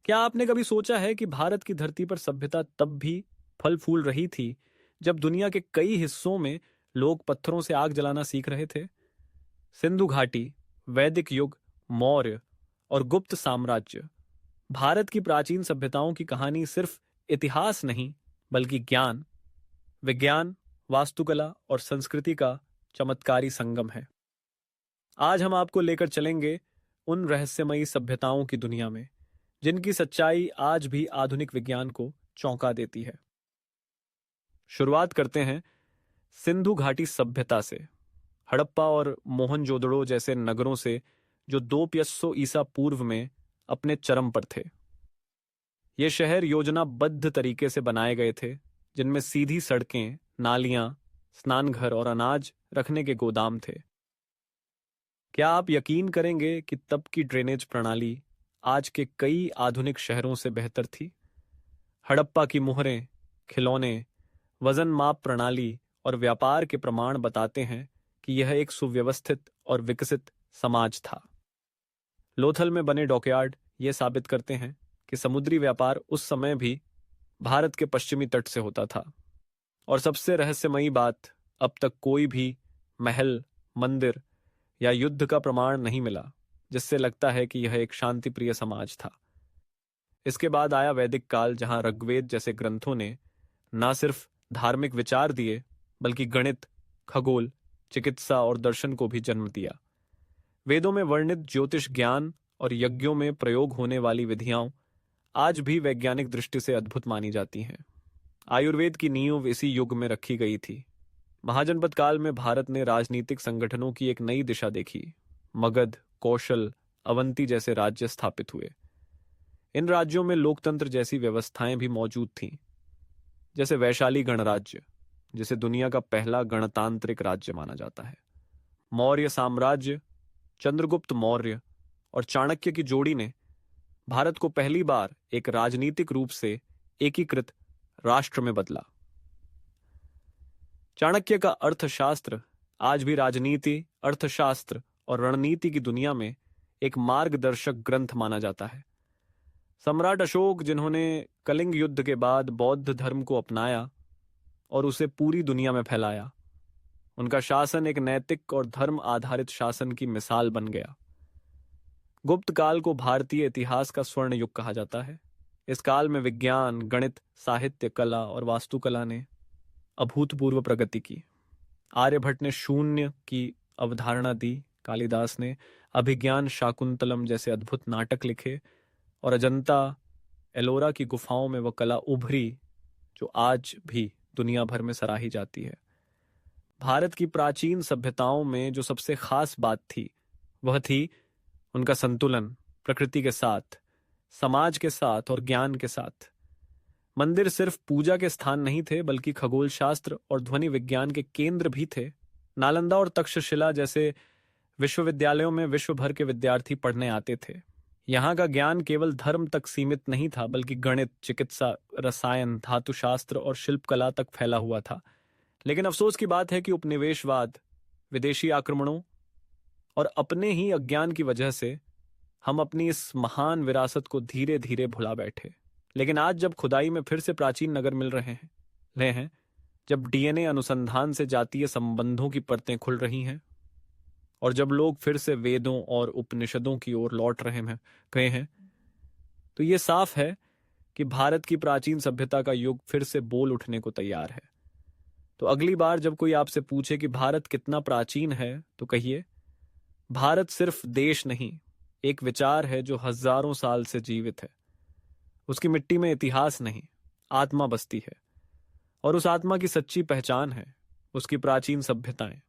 क्या आपने कभी सोचा है कि भारत की धरती पर सभ्यता तब भी फल फूल रही थी जब दुनिया के कई हिस्सों में लोग पत्थरों से आग जलाना सीख रहे थे? सिंधु घाटी, वैदिक युग, मौर्य और गुप्त साम्राज्य, भारत की प्राचीन सभ्यताओं की कहानी सिर्फ इतिहास नहीं, बल्कि ज्ञान, विज्ञान, वास्तुकला और संस्कृति का चमत्कारी संगम है। आज हम आपको लेकर चलेंगे उन रहस्यमयी सभ्यताओं की दुनिया में जिनकी सच्चाई आज भी आधुनिक विज्ञान को चौंका देती है। शुरुआत करते हैं सिंधु घाटी सभ्यता से, हड़प्पा और मोहनजोदड़ो जैसे नगरों से जो 2500 ईसा पूर्व में अपने चरम पर थे। ये शहर योजनाबद्ध तरीके से बनाए गए थे, जिनमें सीधी सड़कें, नालियां, स्नानघर और अनाज रखने के गोदाम थे। क्या आप यकीन करेंगे कि तब की ड्रेनेज प्रणाली आज के कई आधुनिक शहरों से बेहतर थी? हड़प्पा की मुहरें, खिलौने, वजन माप प्रणाली और व्यापार के प्रमाण बताते हैं कि यह एक सुव्यवस्थित और विकसित समाज था। लोथल में बने डॉकयार्ड ये साबित करते हैं कि समुद्री व्यापार उस समय भी भारत के पश्चिमी तट से होता था। और सबसे रहस्यमयी बात, अब तक कोई भी महल, मंदिर या युद्ध का प्रमाण नहीं मिला, जिससे लगता है कि यह एक शांतिप्रिय समाज था। इसके बाद आया वैदिक काल, जहां ऋग्वेद जैसे ग्रंथों ने न सिर्फ धार्मिक विचार दिए, बल्कि गणित, खगोल, चिकित्सा और दर्शन को भी जन्म दिया। वेदों में वर्णित ज्योतिष ज्ञान और यज्ञों में प्रयोग होने वाली विधियां आज भी वैज्ञानिक दृष्टि से अद्भुत मानी जाती हैं। आयुर्वेद की नींव इसी युग में रखी गई थी। महाजनपद काल में भारत ने राजनीतिक संगठनों की एक नई दिशा देखी। मगध, कौशल, अवंती जैसे राज्य स्थापित हुए। इन राज्यों में लोकतंत्र जैसी व्यवस्थाएं भी मौजूद थीं, जैसे वैशाली गणराज्य, जिसे दुनिया का पहला गणतांत्रिक राज्य माना जाता है। मौर्य साम्राज्य, चंद्रगुप्त मौर्य और चाणक्य की जोड़ी ने भारत को पहली बार एक राजनीतिक रूप से एकीकृत राष्ट्र में बदला। चाणक्य का अर्थशास्त्र आज भी राजनीति, अर्थशास्त्र और रणनीति की दुनिया में एक मार्गदर्शक ग्रंथ माना जाता है। सम्राट अशोक, जिन्होंने कलिंग युद्ध के बाद बौद्ध धर्म को अपनाया और उसे पूरी दुनिया में फैलाया, उनका शासन एक नैतिक और धर्म आधारित शासन की मिसाल बन गया। गुप्त काल को भारतीय इतिहास का स्वर्ण युग कहा जाता है। इस काल में विज्ञान, गणित, साहित्य, कला और वास्तुकला ने अभूतपूर्व प्रगति की। आर्यभट्ट ने शून्य की अवधारणा दी, कालिदास ने अभिज्ञान शाकुंतलम जैसे अद्भुत नाटक लिखे और अजंता, एलोरा की गुफाओं में वह कला उभरी जो आज भी दुनिया भर में सराही जाती है। भारत की प्राचीन सभ्यताओं में जो सबसे खास बात थी, वह थी उनका संतुलन प्रकृति के साथ, समाज के साथ और ज्ञान के साथ। मंदिर सिर्फ पूजा के स्थान नहीं थे, बल्कि खगोल शास्त्र और ध्वनि विज्ञान के केंद्र भी थे। नालंदा और तक्षशिला जैसे विश्वविद्यालयों में विश्व भर के विद्यार्थी पढ़ने आते थे। यहाँ का ज्ञान केवल धर्म तक सीमित नहीं था, बल्कि गणित, चिकित्सा, रसायन, धातुशास्त्र और शिल्पकला तक फैला हुआ था। लेकिन अफसोस की बात है कि उपनिवेशवाद, विदेशी आक्रमणों और अपने ही अज्ञान की वजह से हम अपनी इस महान विरासत को धीरे धीरे भुला बैठे। लेकिन आज जब खुदाई में फिर से प्राचीन नगर मिल रहे हैं, जब डीएनए अनुसंधान से जातीय संबंधों की परतें खुल रही हैं और जब लोग फिर से वेदों और उपनिषदों की ओर लौट गए हैं, तो ये साफ है कि भारत की प्राचीन सभ्यता का युग फिर से बोल उठने को तैयार है। तो अगली बार जब कोई आपसे पूछे कि भारत कितना प्राचीन है, तो कहिए, भारत सिर्फ देश नहीं, एक विचार है जो हजारों साल से जीवित है। उसकी मिट्टी में इतिहास नहीं, आत्मा बसती है, और उस आत्मा की सच्ची पहचान है उसकी प्राचीन सभ्यताएं।